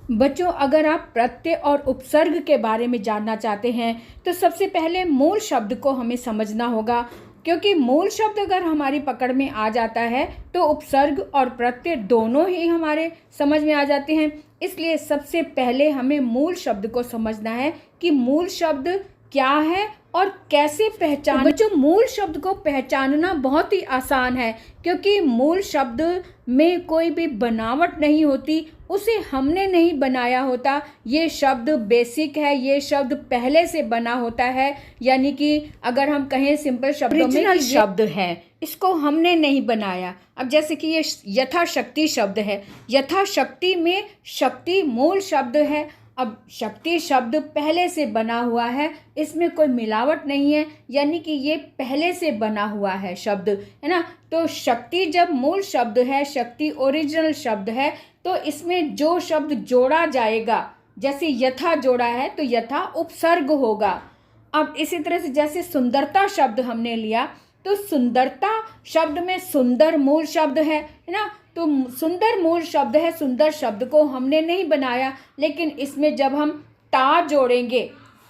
बच्चों, अगर आप प्रत्यय और उपसर्ग के बारे में जानना चाहते हैं तो सबसे पहले मूल शब्द को हमें समझना होगा, क्योंकि मूल शब्द अगर हमारी पकड़ में आ जाता है तो उपसर्ग और प्रत्यय दोनों ही हमारे समझ में आ जाते हैं। इसलिए सबसे पहले हमें मूल शब्द को समझना है कि मूल शब्द क्या है और कैसे पहचान। बच्चों, मूल शब्द को पहचानना बहुत ही आसान है, क्योंकि मूल शब्द में कोई भी बनावट नहीं होती, उसे हमने नहीं बनाया होता। ये शब्द बेसिक है, ये शब्द पहले से बना होता है। यानी कि अगर हम कहें सिंपल शब्दों में कि शब्द है, इसको हमने नहीं बनाया। अब जैसे कि ये यथाशक्ति शब्द है, यथाशक्ति में शक्ति मूल शब्द है। अब शक्ति शब्द पहले से बना हुआ है, इसमें कोई मिलावट नहीं है, यानी कि ये पहले से बना हुआ है शब्द, है ना। तो शक्ति जब मूल शब्द है, शक्ति ओरिजिनल शब्द है, तो इसमें जो शब्द जोड़ा जाएगा, जैसे यथा जोड़ा है तो यथा उपसर्ग होगा। अब इसी तरह से जैसे सुंदरता शब्द हमने लिया, तो सुंदरता शब्द में सुंदर मूल शब्द है ना। तो सुंदर मूल शब्द है, सुंदर शब्द को हमने नहीं बनाया, लेकिन इसमें जब हम ता जोड़ेंगे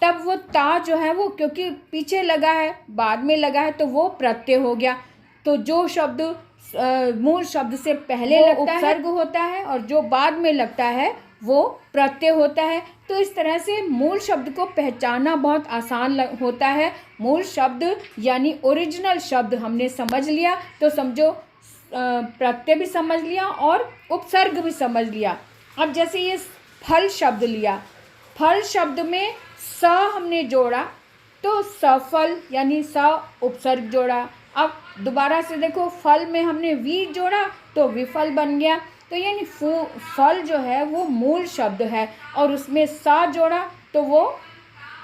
तब वो ता जो है वो, क्योंकि पीछे लगा है, बाद में लगा है, तो वो प्रत्यय हो गया। तो जो शब्द मूल शब्द से पहले लगता है उपसर्ग होता है, और जो बाद में लगता है वो प्रत्यय होता है। तो इस तरह से मूल शब्द को पहचानना बहुत आसान होता है। मूल शब्द यानी ओरिजिनल शब्द हमने समझ लिया तो समझो प्रत्यय भी समझ लिया और उपसर्ग भी समझ लिया। अब जैसे ये फल शब्द लिया, फल शब्द में स हमने जोड़ा तो सफल यानी स उपसर्ग जोड़ा। अब दोबारा से देखो, फल में हमने वी जोड़ा तो विफल बन गया। तो यानी फल जो है वो मूल शब्द है, और उसमें सा जोड़ा तो वो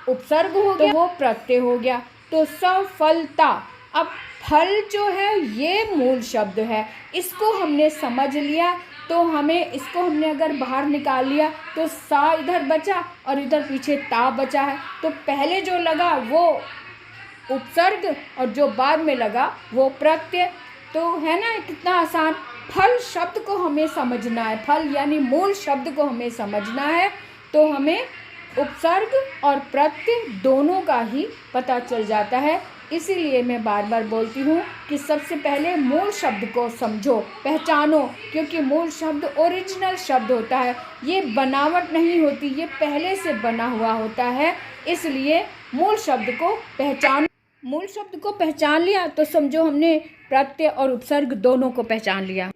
उपसर्ग हो गया, तो वो प्रत्यय हो गया। तो सफलता। अब फल जो है ये मूल शब्द है, इसको हमने समझ लिया, तो हमें इसको हमने अगर बाहर निकाल लिया तो सा इधर बचा और इधर पीछे ता बचा है। तो पहले जो लगा वो उपसर्ग और जो बाद में लगा वो प्रत्यय। तो है ना, कितना आसान। फल शब्द को हमें समझना है, फल यानी मूल शब्द को हमें समझना है, तो हमें उपसर्ग और प्रत्यय दोनों का ही पता चल जाता है। इसीलिए मैं बार बार बोलती हूँ कि सबसे पहले मूल शब्द को समझो, पहचानो, क्योंकि मूल शब्द ओरिजिनल शब्द होता है, ये बनावट नहीं होती, ये पहले से बना हुआ होता है। इसलिए मूल शब्द को पहचानो। मूल शब्द को पहचान लिया तो समझो हमने प्रत्यय और उपसर्ग दोनों को पहचान लिया।